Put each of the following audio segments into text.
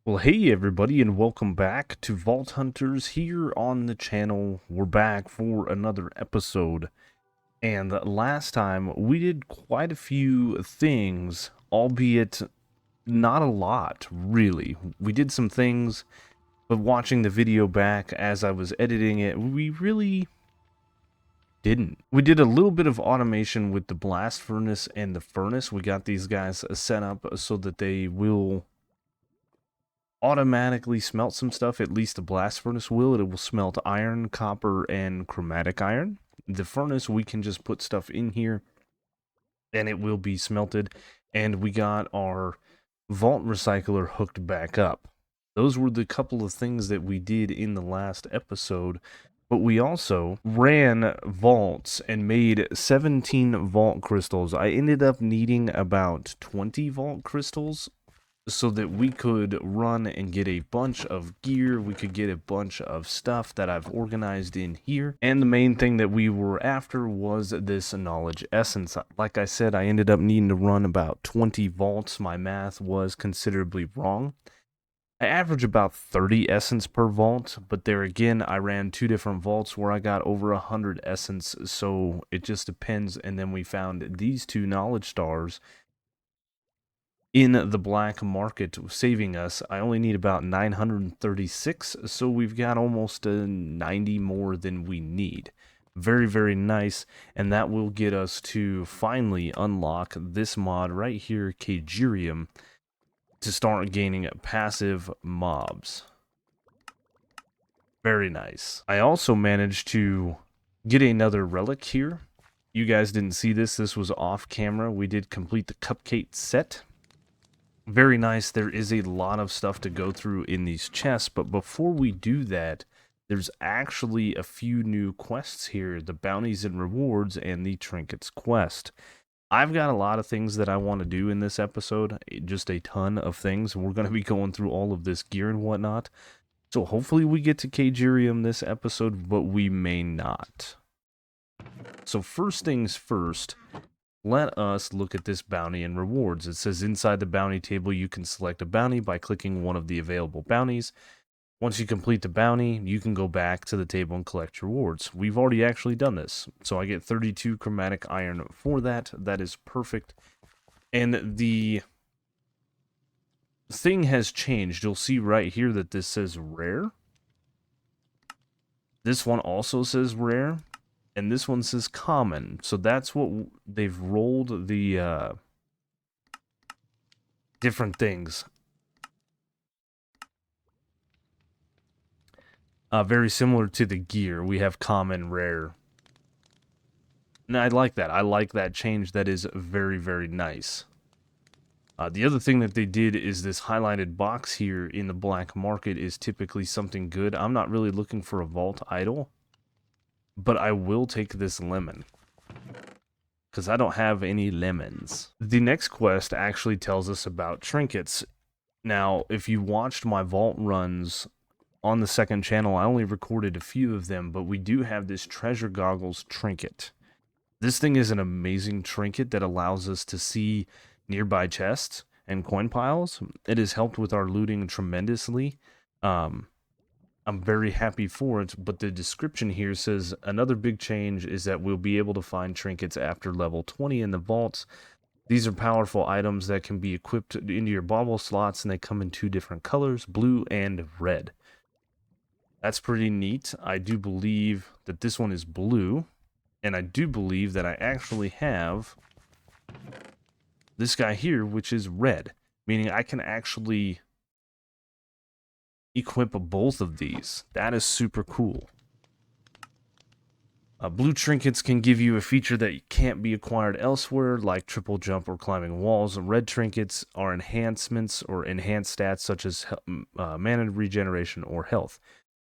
Well, hey everybody, and welcome back to Vault Hunters here on the channel. We're back for another episode, and last time we did quite a few things, albeit not a lot, really. We did some things, but watching the video back as I was editing it, we really didn't. We did a little bit of automation with the blast furnace and the furnace. We got these guys set up so that they will automatically smelt some stuff. At least the blast furnace will. It will smelt iron, copper, and chromatic iron. The furnace, we can just put stuff in here and it will be smelted. And we got our vault recycler hooked back up. Those were the couple of things that we did in the last episode. But we also ran vaults and made 17 vault crystals. I ended up needing about 20 vault crystals so that we could run and get a bunch of gear. We could get a bunch of stuff that I've organized in here. And the main thing that we were after was this knowledge essence. Like I said, I ended up needing to run about 20 vaults. My math was considerably wrong. I average about 30 essence per vault, but there again, I ran two different vaults where I got over 100 essence, so it just depends. And then we found these two knowledge stars in the black market, saving us. I only need about 936, so we've got almost 90 more than we need. Very, very nice, and that will get us to finally unlock this mod right here, Cagerium, to start gaining passive mobs. Very nice. I also managed to get another relic here. You guys didn't see this. This was off camera. We did complete the cupcake set. Very nice. There is a lot of stuff to go through in these chests, but before we do that, there's actually a few new quests here, the bounties and rewards and the trinkets quest. I've got a lot of things that I want to do in this episode, just a ton of things. We're going to be going through all of this gear and whatnot, so hopefully we get to Cagerium this episode, but we may not. So first things first, let us look at this bounty and rewards. It says inside the bounty table, you can select a bounty by clicking one of the available bounties. Once you complete the bounty, you can go back to the table and collect rewards. We've already actually done this. So I get 32 chromatic iron for that. That is perfect. And the thing has changed. You'll see right here that this says rare. This one also says rare. And this one says common. So that's what they've rolled the different things. Very similar to the gear. We have common, rare. And I like that. I like that change. That is very, very nice. The other thing that they did is this highlighted box here in the black market is typically something good. I'm not really looking for a vault idol, but I will take this lemon because I don't have any lemons. The next quest actually tells us about trinkets. Now, if you watched my vault runs on the second channel, I only recorded a few of them, but we do have this treasure goggles trinket. This thing is an amazing trinket that allows us to see nearby chests and coin piles. It has helped with our looting tremendously. I'm very happy for it, but the description here says another big change is that we'll be able to find trinkets after level 20 in the vaults. These are powerful items that can be equipped into your bauble slots, and they come in two different colors, blue and red. That's pretty neat. I do believe that this one is blue, and I do believe that I actually have this guy here, which is red, meaning I can actually equip both of these. That is super cool. Blue trinkets can give you a feature that can't be acquired elsewhere, like triple jump or climbing walls. Red trinkets are enhancements or enhanced stats such as mana regeneration or health.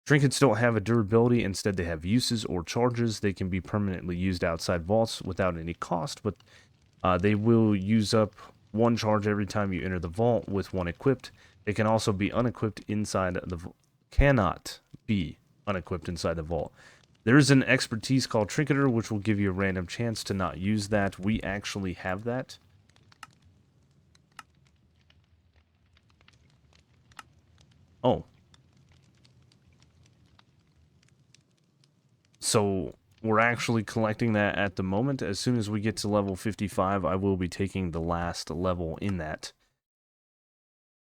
Trinkets don't have a durability, instead they have uses or charges. They can be permanently used outside vaults without any cost, but they will use up one charge every time you enter the vault with one equipped. They can also be unequipped inside the vault. Cannot be unequipped inside the vault. There is an expertise called Trinketer, which will give you a random chance to not use that. We actually have that. Oh. So we're actually collecting that at the moment. As soon as we get to level 55, I will be taking the last level in that.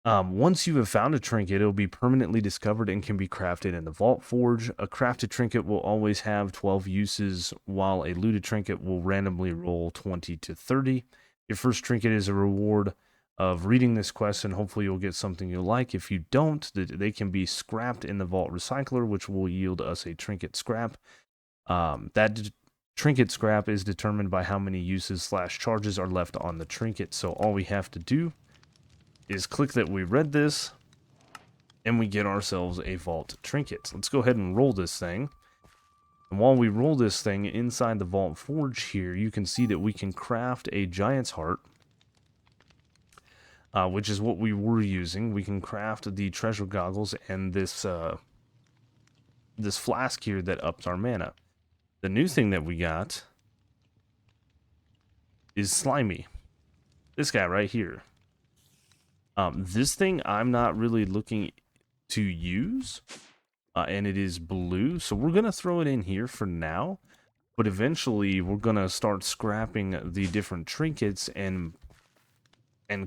Once you have found a trinket, it'll be permanently discovered and can be crafted in the Vault Forge. A crafted trinket will always have 12 uses, while a looted trinket will randomly roll 20 to 30. Your first trinket is a reward of reading this quest, and hopefully you'll get something you like. If you don't, they can be scrapped in the Vault Recycler, which will yield us a trinket scrap. That trinket scrap is determined by how many uses / charges are left on the trinket, so all we have to do is click that we read this, and we get ourselves a vault trinket. Let's go ahead and roll this thing. And while we roll this thing inside the Vault Forge here, you can see that we can craft a giant's heart, which is what we were using. We can craft the treasure goggles and this flask here that ups our mana. The new thing that we got is Slimy. This guy right here. This thing I'm not really looking to use, and it is blue, so we're going to throw it in here for now, but eventually we're going to start scrapping the different trinkets and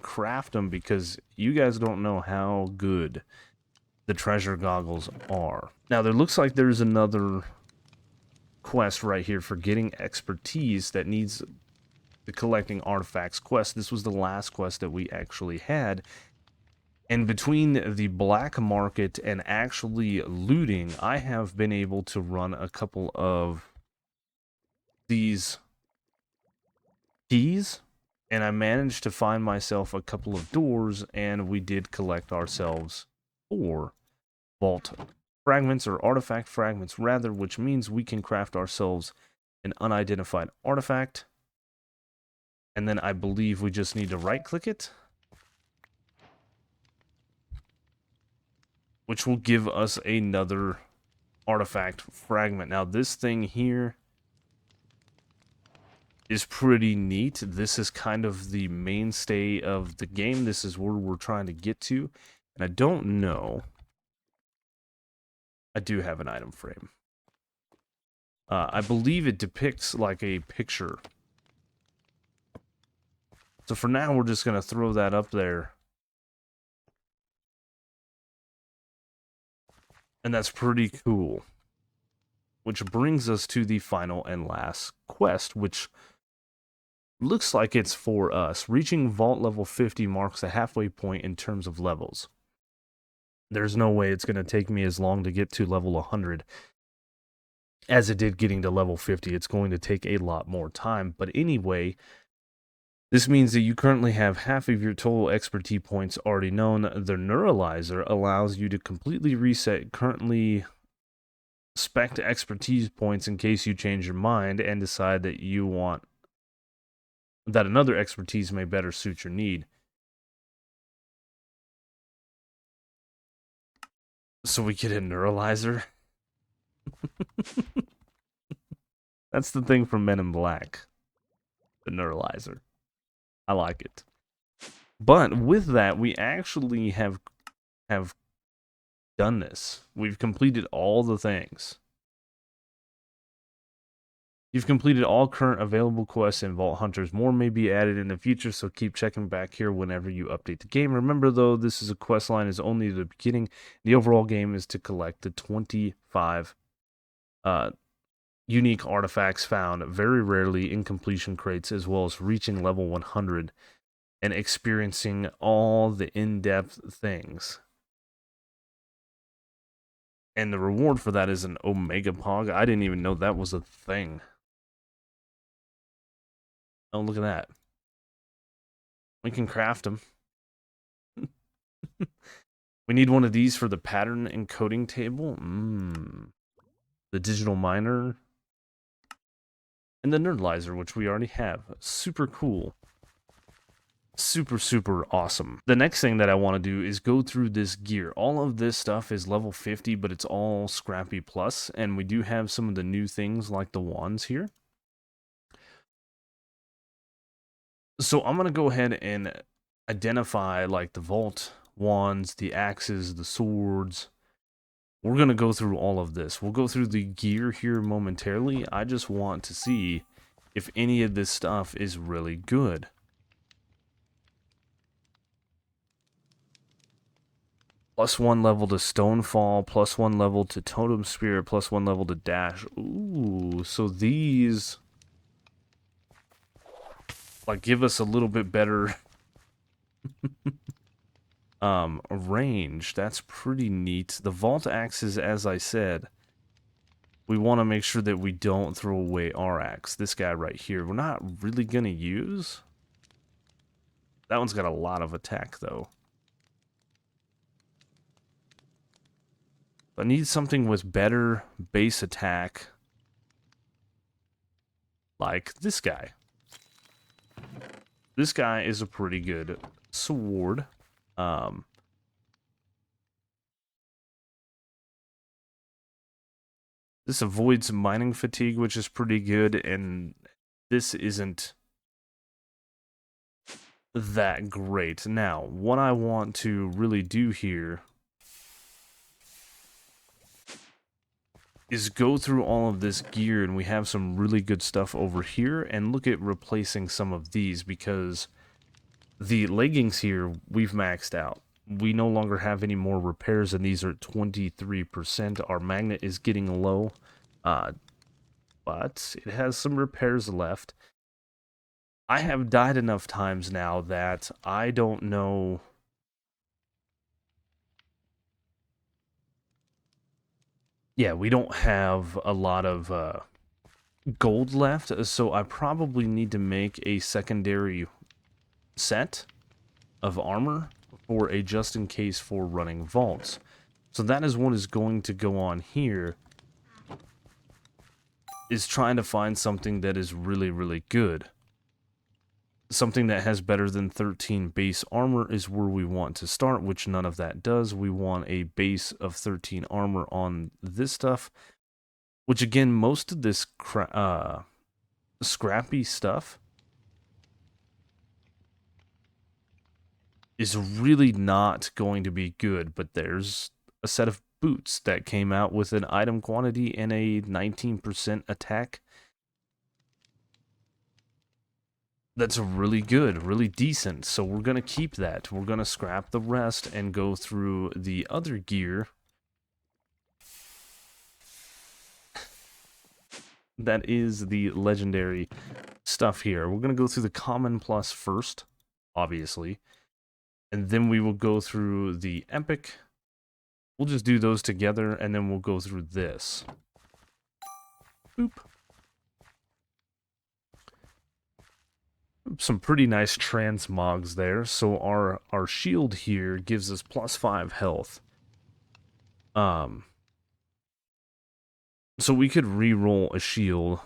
craft them, because you guys don't know how good the treasure goggles are. Now, there looks like there's another quest right here for getting expertise that needs the collecting artifacts quest. This was the last quest that we actually had. And between the black market and actually looting, I have been able to run a couple of these keys, and I managed to find myself a couple of doors, and we did collect ourselves 4 vault fragments, or artifact fragments rather, which means we can craft ourselves an unidentified artifact. And then I believe we just need to right click it, which will give us another artifact fragment. Now, this thing here is pretty neat. This is kind of the mainstay of the game. This is where we're trying to get to. And I don't know. I do have an item frame. I believe it depicts like a picture. So for now, we're just going to throw that up there. And that's pretty cool. Which brings us to the final and last quest, which looks like it's for us. Reaching vault level 50 marks the halfway point in terms of levels. There's no way it's going to take me as long to get to level 100 as it did getting to level 50. It's going to take a lot more time. But anyway, this means that you currently have half of your total expertise points already known. The Neuralizer allows you to completely reset currently spec expertise points in case you change your mind and decide that you want that another expertise may better suit your need. So we get a Neuralizer. That's the thing from Men in Black. The Neuralizer. I like it. But with that, we actually have done this. We've completed all the things. You've completed all current available quests in Vault Hunters. More may be added in the future, so keep checking back here whenever you update the game. Remember, though, this is a quest line, is only the beginning. The overall game is to collect the 25 unique artifacts found very rarely in completion crates, as well as reaching level 100 and experiencing all the in-depth things. And the reward for that is an Omega Pog. I didn't even know that was a thing. Oh, look at that. We can craft them. We need one of these for the pattern encoding table. The digital miner. And the Neuralizer, which we already have. Super cool. Super, super awesome. The next thing that I want to do is go through this gear. All of this stuff is level 50, but it's all Scrappy Plus. And we do have some of the new things like the wands here. So I'm going to go ahead and identify like the vault wands, the axes, the swords. We're going to go through all of this. We'll go through the gear here momentarily. I just want to see if any of this stuff is really good. +1 level to Stonefall, +1 level to Totem Spirit, +1 level to Dash. Ooh, so these like give us a little bit better range. That's pretty neat. The Vault Axes, as I said, we want to make sure that we don't throw away our axe. This guy right here, we're not really going to use. That one's got a lot of attack, though. I need something with better base attack, like this guy. This guy is a pretty good sword. This avoids mining fatigue, which is pretty good, and this isn't that great. Now, what I want to really do here is go through all of this gear, and we have some really good stuff over here, and look at replacing some of these, because the leggings here, we've maxed out. We no longer have any more repairs, and these are at 23%. Our magnet is getting low, but it has some repairs left. I have died enough times now that I don't know. Yeah, we don't have a lot of gold left, so I probably need to make a secondary set of armor for a just in case for running vaults. So that is what is going to go on here, is trying to find something that is really, really good. Something that has better than 13 base armor is where we want to start, which none of that does. We want a base of 13 armor on this stuff, which again, most of this scrappy stuff is really not going to be good, but there's a set of boots that came out with an item quantity and a 19% attack. That's really good, really decent, so we're going to keep that. We're going to scrap the rest and go through the other gear that is the legendary stuff here. We're going to go through the common plus first, obviously, and then we will go through the epic. We'll just do those together, and then we'll go through this. Boop. Some pretty nice transmogs there. So our shield here gives us +5 health. So we could re-roll a shield.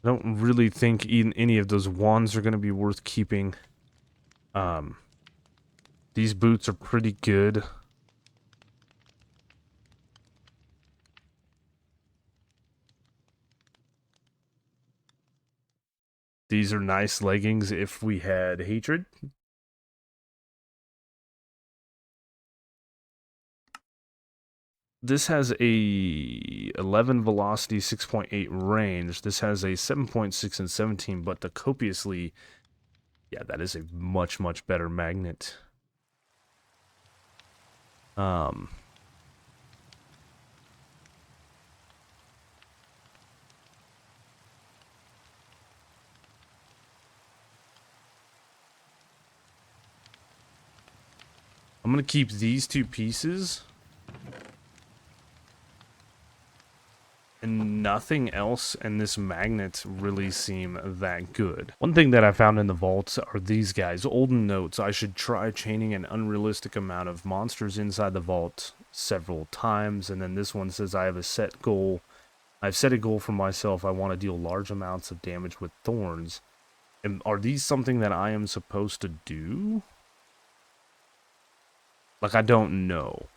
I don't really think any of those wands are going to be worth keeping. These boots are pretty good. These are nice leggings if we had hatred. This has a 11 velocity, 6.8 range. This has a 7.6 and 17, but the copiously, yeah, that is a much, much better magnet. I'm going to keep these two pieces. And nothing else in this magnet really seem that good. One thing that I found in the vaults are these guys. Olden notes, I should try chaining an unrealistic amount of monsters inside the vault several times. And then this one says I have a set goal. I've set a goal for myself. I want to deal large amounts of damage with thorns. And are these something that I am supposed to do? Like, I don't know.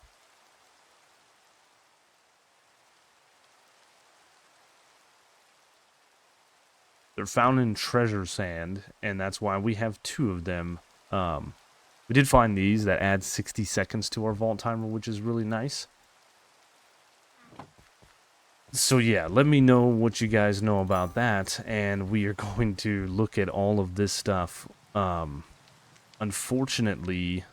They're found in treasure sand, and that's why we have 2 of them. We did find these that add 60 seconds to our vault timer, which is really nice. So yeah, let me know what you guys know about that, and we are going to look at all of this stuff. Unfortunately,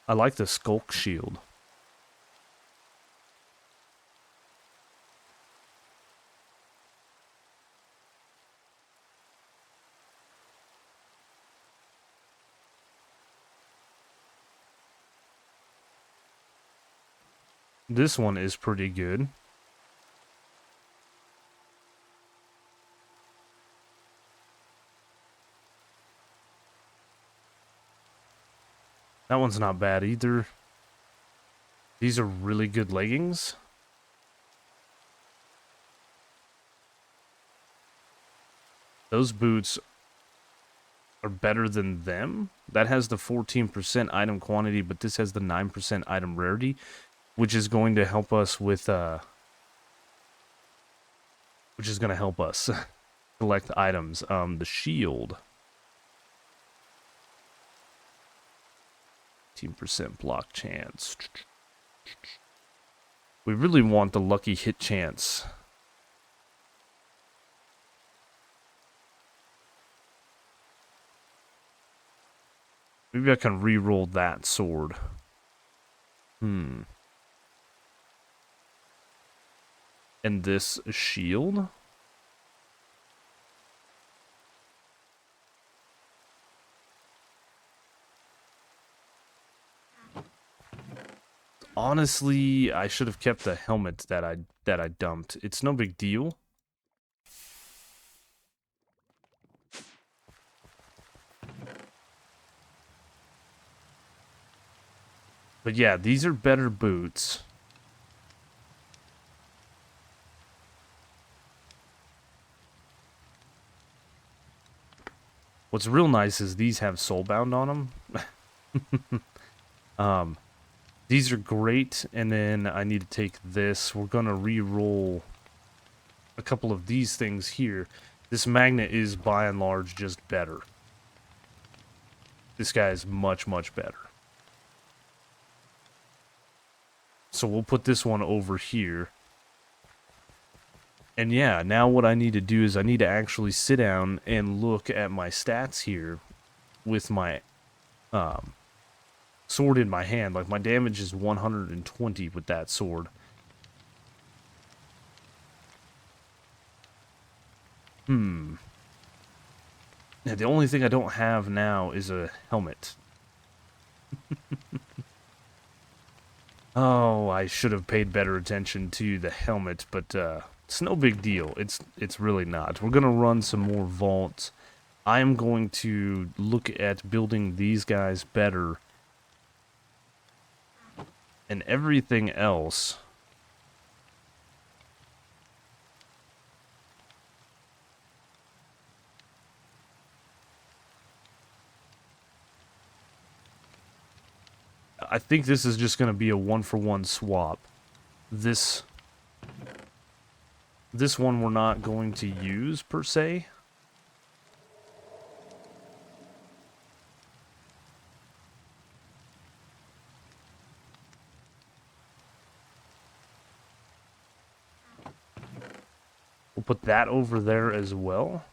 I like the Skulk Shield. This one is pretty good. That one's not bad either. These are really good leggings. Those boots are better than them. That has the 14% item quantity, but this has the 9% item rarity, which is going to help us with collect items. The shield, 15% block chance. We really want the lucky hit chance. Maybe I can re-roll that sword. And this shield? Honestly, I should have kept the helmet that I dumped. It's no big deal. But yeah, these are better boots. What's real nice is these have soulbound on them. These are great, and then I need to take this. We're gonna re-roll a couple of these things here. This magnet is by and large just better. This guy is much, much better. So we'll put this one over here. And yeah, now what I need to do is I need to actually sit down and look at my stats here with my sword in my hand. Like, my damage is 120 with that sword. Yeah, the only thing I don't have now is a helmet. Oh, I should have paid better attention to the helmet, but it's no big deal. It's really not. We're gonna run some more vaults. I am going to look at building these guys better. And everything else, I think this is just going to be a 1-for-1 swap. This one we're not going to use, per se. We'll put that over there as well.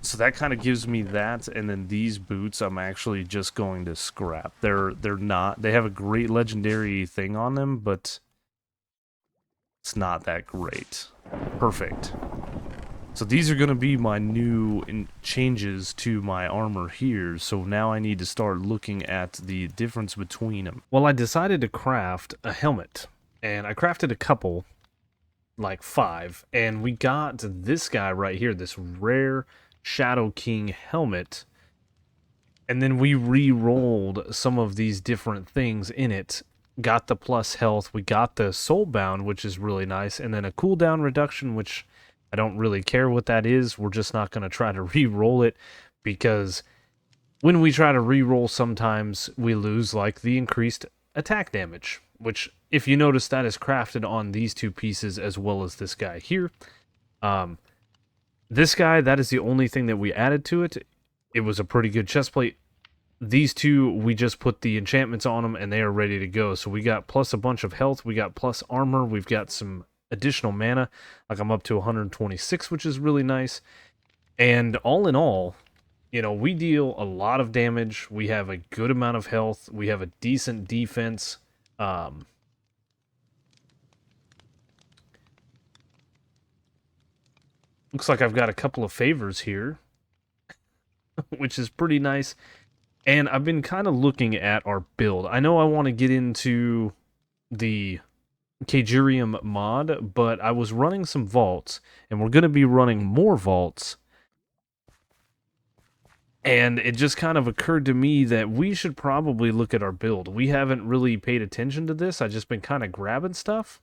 So that kind of gives me that, and then these boots I'm actually just going to scrap. They're not, they have a great legendary thing on them, but it's not that great. Perfect. So these are going to be my new changes to my armor here. So now I need to start looking at the difference between them. Well, I decided to craft a helmet. And I crafted a couple, like 5. And we got this guy right here, this rare Shadow King helmet. And then we re-rolled some of these different things in it. Got the plus health. We got the soulbound, which is really nice. And then a cooldown reduction, which I don't really care what that is. We're just not going to try to re-roll it, because when we try to re-roll, sometimes we lose like the increased attack damage, which, if you notice, that is crafted on these 2 pieces as well as this guy here. This guy, that is the only thing that we added to it. It was a pretty good chestplate. These 2, we just put the enchantments on them and they are ready to go. So we got plus a bunch of health, we got plus armor, we've got some additional mana. Like, I'm up to 126, which is really nice. And all in all, you know, we deal a lot of damage. We have a good amount of health. We have a decent defense. Looks like I've got a couple of favors here, which is pretty nice. And I've been kind of looking at our build. I know I want to get into the Cagerium mod, but I was running some vaults, and we're going to be running more vaults. And it just kind of occurred to me that we should probably look at our build. We haven't really paid attention to this. I've just been kind of grabbing stuff.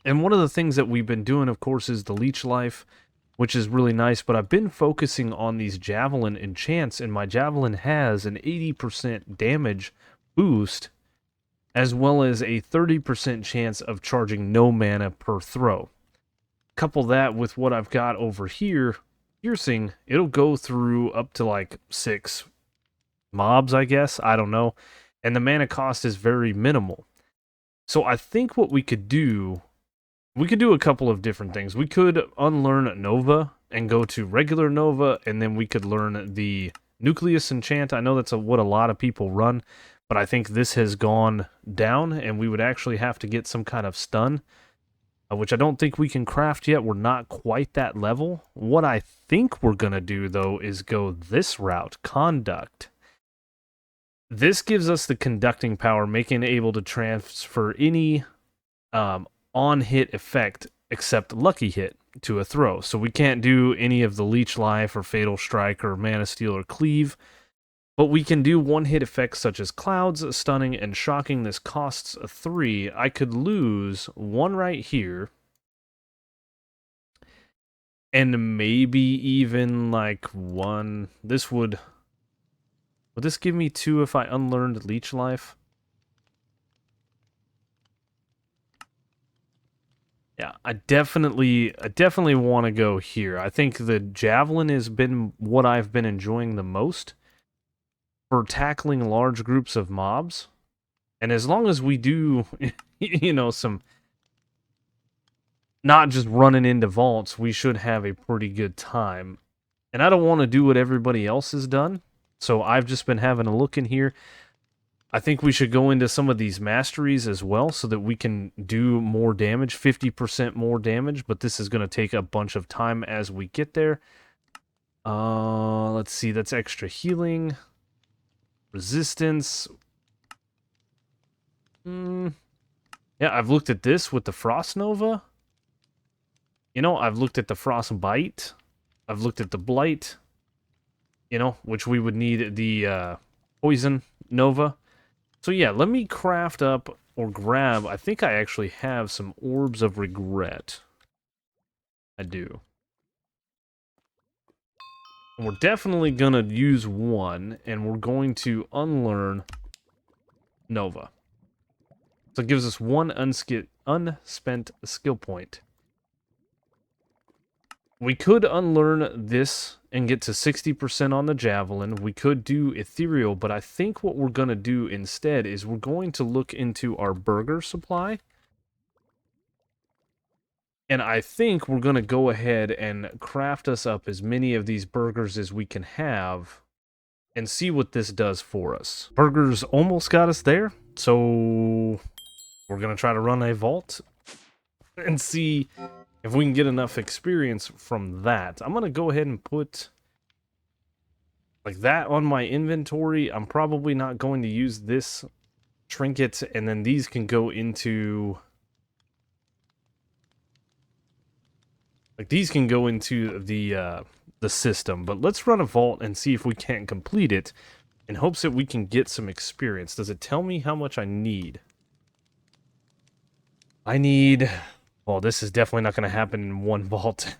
And one of the things that we've been doing, of course, is the leech life, which is really nice, but I've been focusing on these javelin enchants, and my javelin has an 80% damage boost, as well as a 30% chance of charging no mana per throw. Couple that with what I've got over here, piercing, it'll go through up to like 6 mobs, I guess, I don't know, and the mana cost is very minimal. So I think what we could do a couple of different things. We could unlearn Nova and go to regular Nova, and then we could learn the Nucleus enchant. I know that's what a lot of people run, but I think this has gone down, and we would actually have to get some kind of stun, which I don't think we can craft yet. We're not quite that level. What I think we're going to do, though, is go this route, Conduct. This gives us the conducting power, making it able to transfer any on-hit effect except Lucky Hit to a throw. So we can't do any of the Leech Life or Fatal Strike or Mana Steal or Cleave, but we can do one-hit effects such as Clouds, Stunning, and Shocking. This costs 3. I could lose 1 right here, and maybe even like 1. This would this give me 2 if I unlearned Leech Life? Yeah, I definitely want to go here. I think the Javelin has been what I've been enjoying the most for tackling large groups of mobs. And as long as we do, you know, some not just running into vaults, we should have a pretty good time. And I don't want to do what everybody else has done, so I've just been having a look in here. I think we should go into some of these masteries as well so that we can do more damage, 50% more damage, but this is going to take a bunch of time as we get there. Let's see, that's extra healing, resistance. Yeah, I've looked at this with the Frost Nova. You know, I've looked at the Frost Bite. I've looked at the Blight, you know, which we would need the Poison Nova. So yeah, let me craft up or grab, I think I actually have some Orbs of Regret. I do. And we're definitely going to use 1, and we're going to unlearn Nova. So it gives us 1 unspent skill point. We could unlearn this and get to 60% on the Javelin. We could do Ethereal, but I think what we're going to do instead is we're going to look into our burger supply. And I think we're going to go ahead and craft us up as many of these burgers as we can have and see what this does for us. Burgers almost got us there, so we're going to try to run a vault and see if we can get enough experience from that. I'm going to go ahead and put like that on my inventory. I'm probably not going to use this trinket, and then these can go into... like, these can go into the system. But let's run a vault and see if we can't complete it in hopes that we can get some experience. Does it tell me how much I need? I need... well, this is definitely not going to happen in one vault.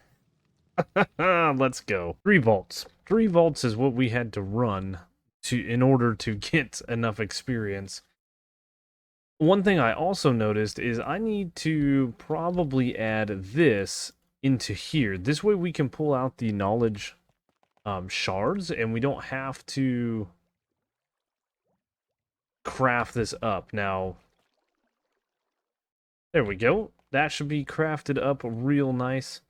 Let's go. 3 vaults. 3 vaults is what we had to run in order to get enough experience. One thing I also noticed is I need to probably add this into here. This way we can pull out the knowledge shards, and we don't have to craft this up. Now, there we go. That should be crafted up real nice.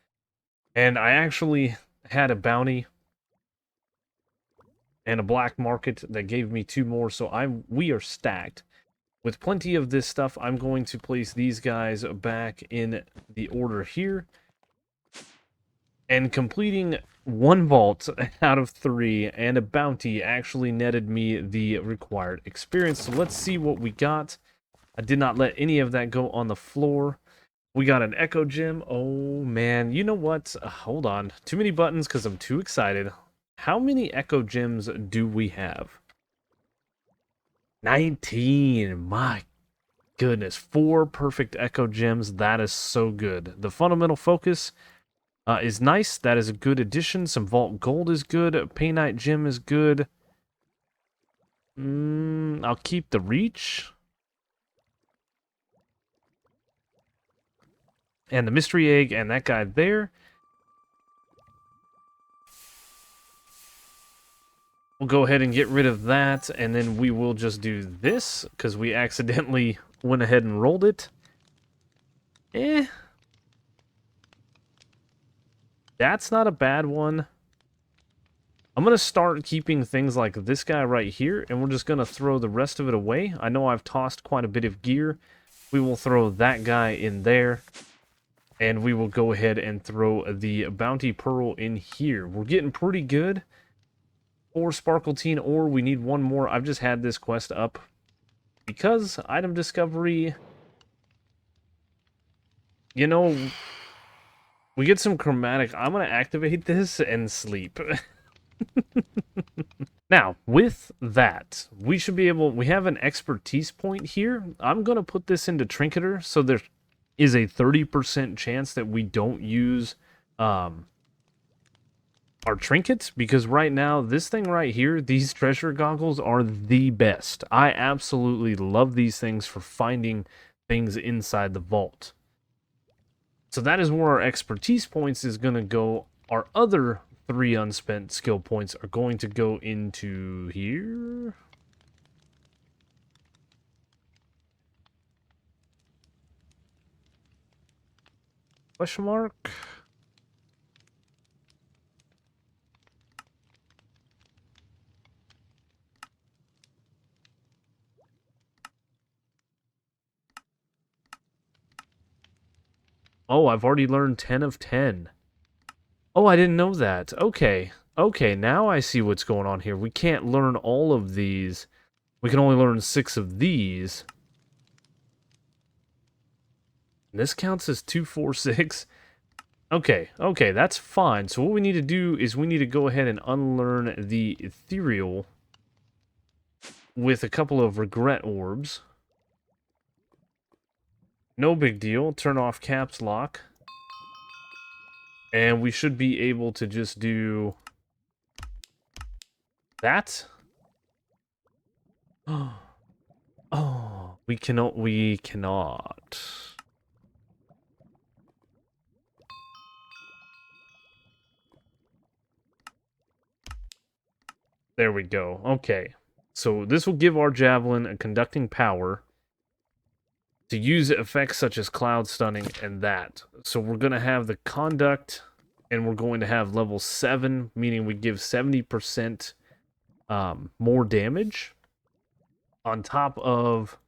And I actually had a bounty and a black market that gave me 2 more, so we are stacked. With plenty of this stuff, I'm going to place these guys back in the order here. And completing 1 vault out of 3 and a bounty actually netted me the required experience. So let's see what we got. I did not let any of that go on the floor. We got an Echo Gem. Oh, man. You know what? Hold on. Too many buttons because I'm too excited. How many Echo Gems do we have? 19. My goodness. 4 perfect Echo Gems. That is so good. The Fundamental Focus is nice. That is a good addition. Some Vault Gold is good. Painite Gem is good. I'll keep the Reach. And the Mystery Egg and that guy there. We'll go ahead and get rid of that, and then we will just do this, because we accidentally went ahead and rolled it. That's not a bad one. I'm going to start keeping things like this guy right here, and we're just going to throw the rest of it away. I know I've tossed quite a bit of gear. We will throw that guy in there. And we will go ahead and throw the Bounty Pearl in here. We're getting pretty good. Or Sparkletine, or we need 1 more. I've just had this quest up because item discovery... you know, we get some chromatic. I'm going to activate this and sleep. Now, with that, we should be able... we have an expertise point here. I'm going to put this into Trinketer, so there is a 30% chance that we don't use our trinkets, because right now, this thing right here, these treasure goggles are the best. I absolutely love these things for finding things inside the vault. So that is where our expertise points is going to go. Our other 3 unspent skill points are going to go into here. Question mark? Oh, I've already learned 10 of 10. Oh, I didn't know that. Okay. Okay, now I see what's going on here. We can't learn all of these. We can only learn 6 of these. And this counts as 2, 4, 6. Okay, okay, that's fine. So what we need to do is we need to go ahead and unlearn the ethereal with a couple of regret orbs. No big deal. Turn off caps lock. And we should be able to just do that. Oh, we cannot. We cannot. There we go. Okay. So this will give our javelin a conducting power to use effects such as cloud stunning and that. So we're going to have the conduct, and we're going to have level 7, meaning we give 70% more damage on top of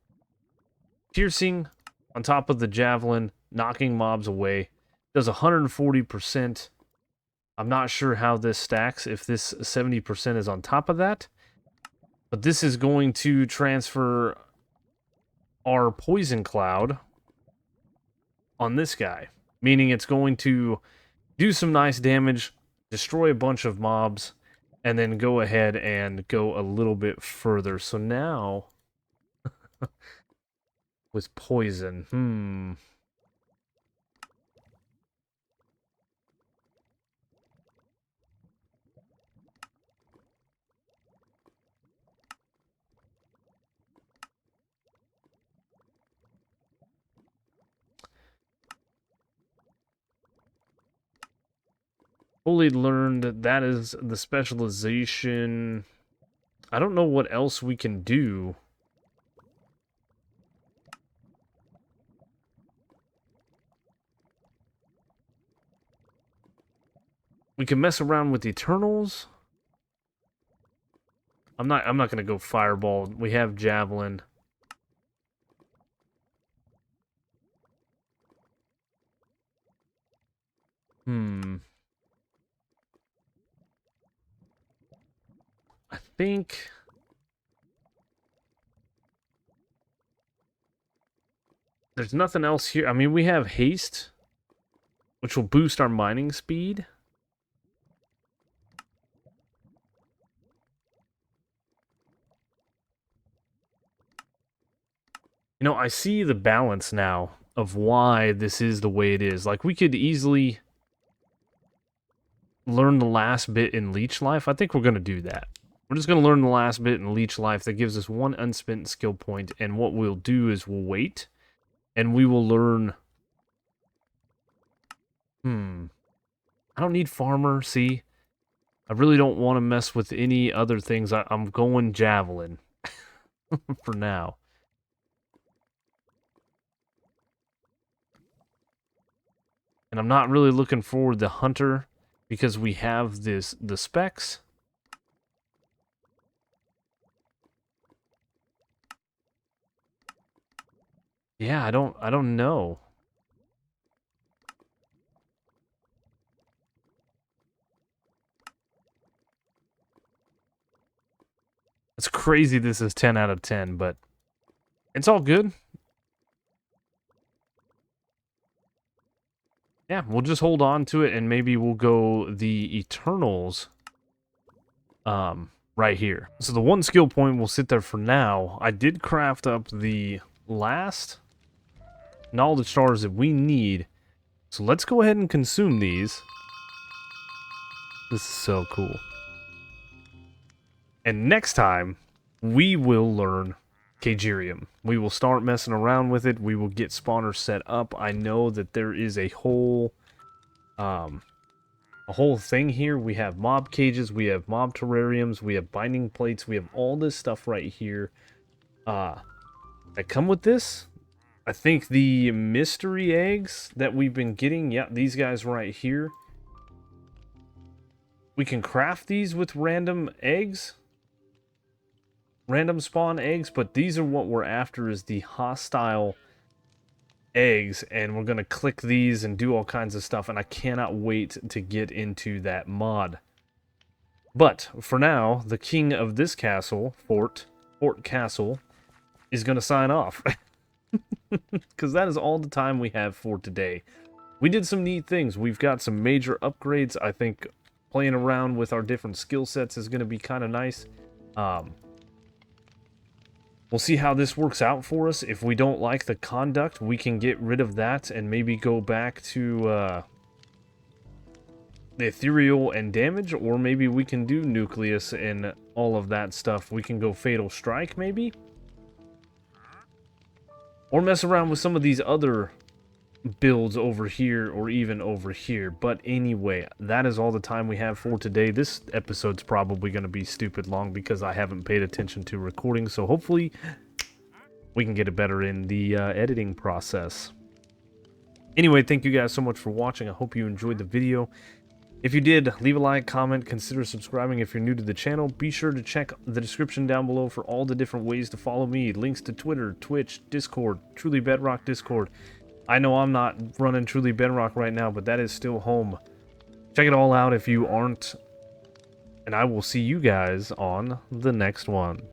piercing, on top of the javelin, knocking mobs away. Does 140%. I'm not sure how this stacks, if this 70% is on top of that. But this is going to transfer our poison cloud on this guy. Meaning it's going to do some nice damage, destroy a bunch of mobs, and then go ahead and go a little bit further. So now, with poison, fully learned, that is the specialization. I don't know what else we can do. We can mess around with Eternals. I'm not gonna go Fireball. We have Javelin. I think there's nothing else here. I mean, we have Haste, which will boost our mining speed. You know, I see the balance now of why this is the way it is. Like, we could easily learn the last bit in Leech Life. I think we're going to do that. We're just going to learn the last bit in Leech Life. That gives us 1 unspent skill point. And what we'll do is we'll wait. And we will learn... I don't need Farmer, see? I really don't want to mess with any other things. I'm going Javelin. For now. And I'm not really looking forward to Hunter, because we have the specs. Yeah, I don't know. It's crazy this is 10 out of 10, but it's all good. Yeah, we'll just hold on to it, and maybe we'll go the Eternals right here. So the 1 skill point will sit there for now. I did craft up the last knowledge stars that we need. So let's go ahead and consume these. This is so cool. And next time, we will learn Cagerium. We will start messing around with it. We will get spawners set up. I know that there is a whole thing here. We have mob cages, we have mob terrariums, we have binding plates, we have all this stuff right here that come with this. I think the mystery eggs that we've been getting, yeah, these guys right here. We can craft these with random eggs. Random spawn eggs, but these are what we're after, is the hostile eggs, and we're going to click these and do all kinds of stuff, and I cannot wait to get into that mod. But for now, the king of this castle, Fort Castle, is going to sign off. Because that is all the time we have for today. We did some neat things. We've got some major upgrades. I think playing around with our different skill sets is going to be kind of nice. We'll see how this works out for us. If we don't like the conduct, we can get rid of that and maybe go back to the ethereal and damage, or maybe we can do nucleus and all of that stuff. We can go fatal strike, maybe? Or mess around with some of these other builds over here, or even over here. But anyway, that is all the time we have for today. This episode's probably going to be stupid long because I haven't paid attention to recording, so hopefully we can get it better in the editing process. Anyway, thank you guys so much for watching. I hope you enjoyed the video. If you did, leave a like, comment, consider subscribing if you're new to the channel. Be sure to check the description down below for all the different ways to follow me. Links to Twitter, Twitch, Discord, Truly Bedrock Discord. I know I'm not running truly bedrock right now, but that is still home. Check it all out if you aren't. And I will see you guys on the next one.